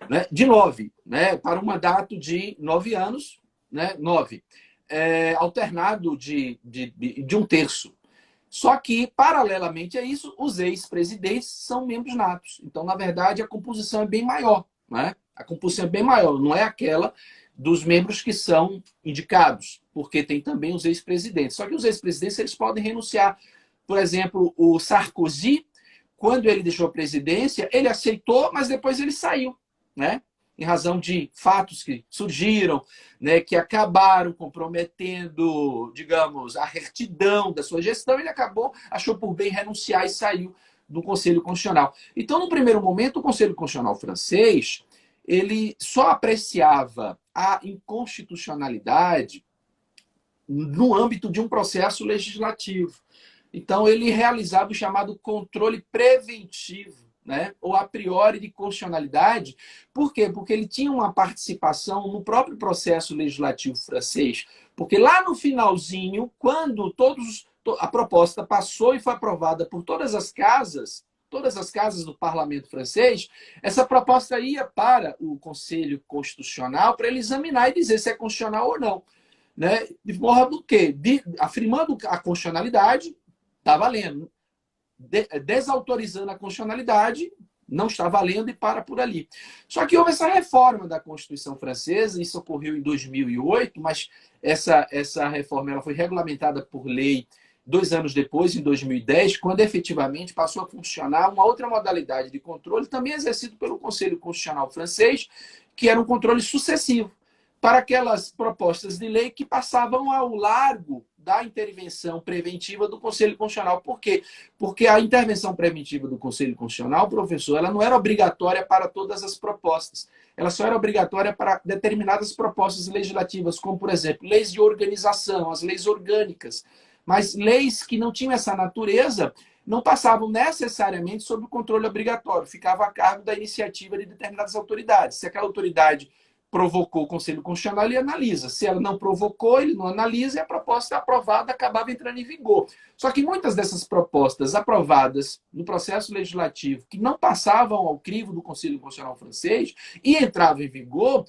né? De 9, né? Para um mandato de 9 anos, né? 9, alternado de um terço. Só que, paralelamente a isso, os ex-presidentes são membros natos. Então, na verdade, a composição é bem maior, né? A composição é bem maior, não é aquela dos membros que são indicados, porque tem também os ex-presidentes. Só que os ex-presidentes eles podem renunciar. Por exemplo, o Sarkozy, quando ele deixou a presidência, ele aceitou, mas depois ele saiu, né? Em razão de fatos que surgiram, né, que acabaram comprometendo, digamos, a retidão da sua gestão, ele achou por bem renunciar e saiu do Conselho Constitucional. Então, no primeiro momento, o Conselho Constitucional francês, ele só apreciava a inconstitucionalidade no âmbito de um processo legislativo. Então, ele realizava o chamado controle preventivo, né? Ou a priori de constitucionalidade. Por quê? Porque ele tinha uma participação no próprio processo legislativo francês. Porque lá no finalzinho, quando a proposta passou e foi aprovada por todas as casas do parlamento francês, essa proposta ia para o Conselho Constitucional para ele examinar e dizer se é constitucional ou não. Né? De forma do quê? Afirmando a constitucionalidade, está valendo. Desautorizando a constitucionalidade, não está valendo e para por ali. Só que houve essa reforma da Constituição francesa, isso ocorreu em 2008, mas essa reforma ela foi regulamentada por lei 2 anos depois, em 2010, quando efetivamente passou a funcionar uma outra modalidade de controle, também exercido pelo Conselho Constitucional francês, que era um controle sucessivo para aquelas propostas de lei que passavam ao largo da intervenção preventiva do Conselho Constitucional. Por quê? Porque a intervenção preventiva do Conselho Constitucional, professor, ela não era obrigatória para todas as propostas. Ela só era obrigatória para determinadas propostas legislativas, como, por exemplo, leis de organização, as leis orgânicas. Mas leis que não tinham essa natureza não passavam necessariamente sob o controle obrigatório, ficava a cargo da iniciativa de determinadas autoridades. Se aquela autoridade provocou o Conselho Constitucional, ele analisa. Se ela não provocou, ele não analisa e a proposta aprovada acabava entrando em vigor. Só que muitas dessas propostas aprovadas no processo legislativo, que não passavam ao crivo do Conselho Constitucional francês e entravam em vigor,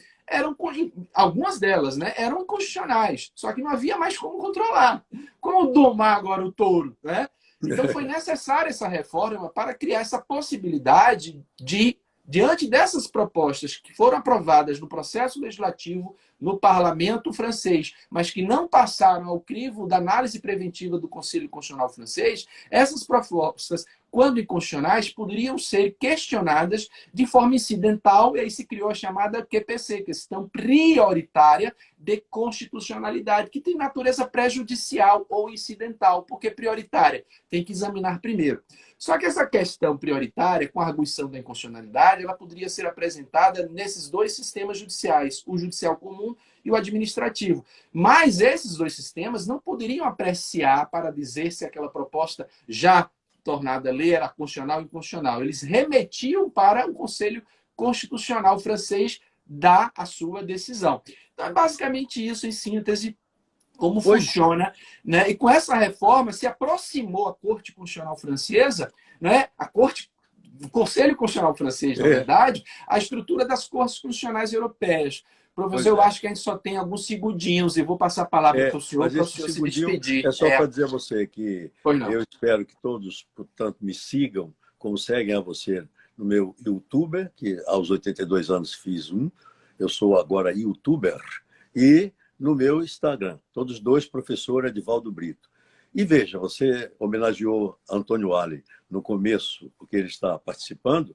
algumas delas, né, eram inconstitucionais. Só que não havia mais como controlar. Como domar agora o touro, né? Então foi necessária essa reforma para criar essa possibilidade de, diante dessas propostas que foram aprovadas no processo legislativo no parlamento francês, mas que não passaram ao crivo da análise preventiva do Conselho Constitucional francês, essas propostas, quando inconstitucionais, poderiam ser questionadas de forma incidental, e aí se criou a chamada QPC, Questão Prioritária de Constitucionalidade, que tem natureza prejudicial ou incidental. Por que prioritária? Tem que examinar primeiro. Só que essa questão prioritária, com a arguição da inconstitucionalidade, ela poderia ser apresentada nesses dois sistemas judiciais, o judicial comum e o administrativo. Mas esses dois sistemas não poderiam apreciar para dizer se aquela proposta já tornada lei era constitucional ou inconstitucional. Eles remetiam para o Conselho Constitucional francês dar a sua decisão. Então é basicamente isso, em síntese, como funciona, né? E com essa reforma se aproximou a Corte Constitucional Francesa, né? O Conselho Constitucional Francês, na verdade, a estrutura das Cortes Constitucionais Europeias. Professor, Pois eu é. acho que a gente só tem alguns segundinhos e vou passar a palavra para o senhor Mas esse se segundinho despedir. é só para dizer a você que Pois não. eu espero que todos, portanto, me sigam, como seguem a você no meu YouTuber, que aos 82 anos fiz um, eu sou agora YouTuber, e no meu Instagram, todos dois, professor Edivaldo Brito. E veja, você homenageou Antônio Ali no começo, porque ele está participando,